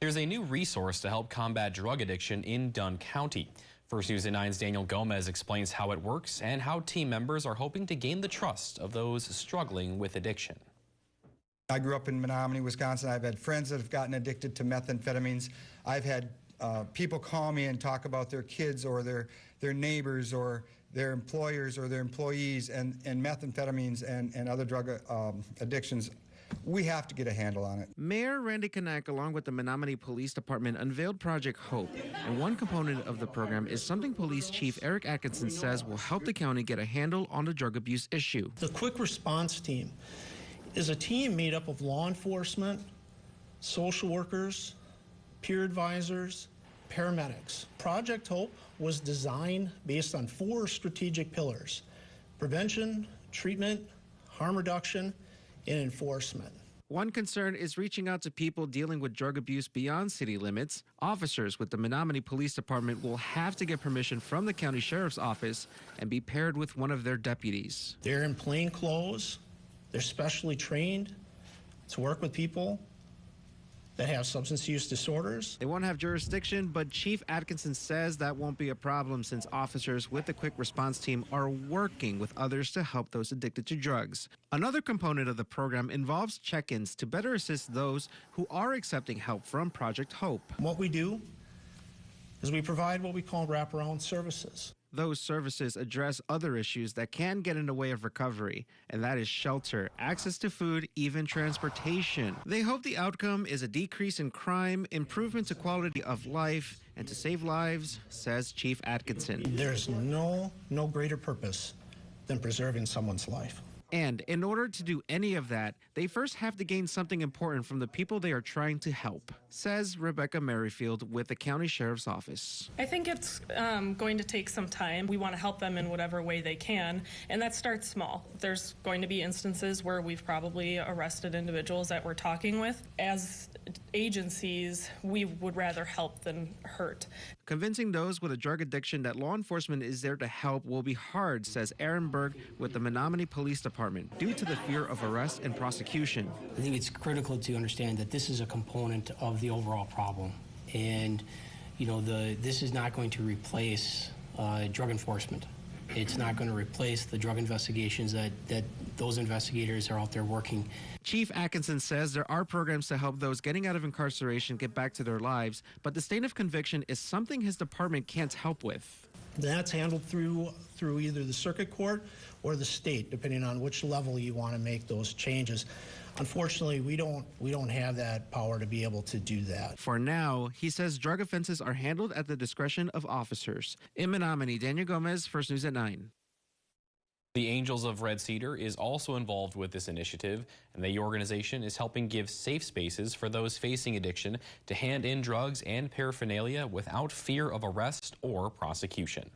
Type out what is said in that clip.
There's a new resource to help combat drug addiction in Dunn County. First News at 9's Daniel Gomez explains how it works and how team members are hoping to gain the trust of those struggling with addiction. I grew up in Menominee, Wisconsin. I've had friends that have gotten addicted to methamphetamines. I've had people call me and talk about their kids or their neighbors or their employers or their employees and methamphetamines and other drug addictions. We have to get a handle on it. Mayor Randy Kanak, along with the Menominee Police Department, unveiled Project Hope. And one component of the program is something Police Chief Eric Atkinson says will help the county get a handle on the drug abuse issue. The Quick Response Team is a team made up of law enforcement, social workers, peer advisors, paramedics. Project Hope was designed based on 4 strategic pillars: prevention, treatment, harm reduction, and enforcement. One concern is reaching out to people dealing with drug abuse beyond city limits. Officers with the Menominee Police Department will have to get permission from the county sheriff's office and be paired with one of their deputies. They're in plain clothes. They're specially trained to work with people that have substance use disorders. They won't have jurisdiction, but Chief Atkinson says that won't be a problem since officers with the Quick Response Team are working with others to help those addicted to drugs. Another component of the program involves check-ins to better assist those who are accepting help from Project Hope. What we do is we provide what we call wraparound services. Those services address other issues that can get in the way of recovery, and that is shelter, access to food, even transportation. They hope the outcome is a decrease in crime, improvement to quality of life, and to save lives, says Chief Atkinson. There's no greater purpose than preserving someone's life. And in order to do any of that, they first have to gain something important from the people they are trying to help, says Rebecca Merrifield with the County Sheriff's Office. I think it's going to take some time. We want to help them in whatever way they can, and that starts small. There's going to be instances where we've probably arrested individuals that we're talking with. As agencies, we would rather help than hurt. Convincing those with a drug addiction that law enforcement is there to help will be hard, says Aaron Berg with the Menominee Police Department, due to the fear of arrest and prosecution. I think it's critical to understand that this is a component of the overall problem. And, you know, this is not going to replace drug enforcement. It's not going to replace the drug investigations that those investigators are out there working. Chief Atkinson says there are programs to help those getting out of incarceration get back to their lives, but the state of conviction is something his department can't help with. That's handled through either the circuit court or the state, depending on which level you want to make those changes. Unfortunately, we don't have that power to be able to do that. For now, he says drug offenses are handled at the discretion of officers. In Menominee, Daniel Gomez, First News at 9. The Angels of Red Cedar is also involved with this initiative, and the organization is helping give safe spaces for those facing addiction to hand in drugs and paraphernalia without fear of arrest or prosecution.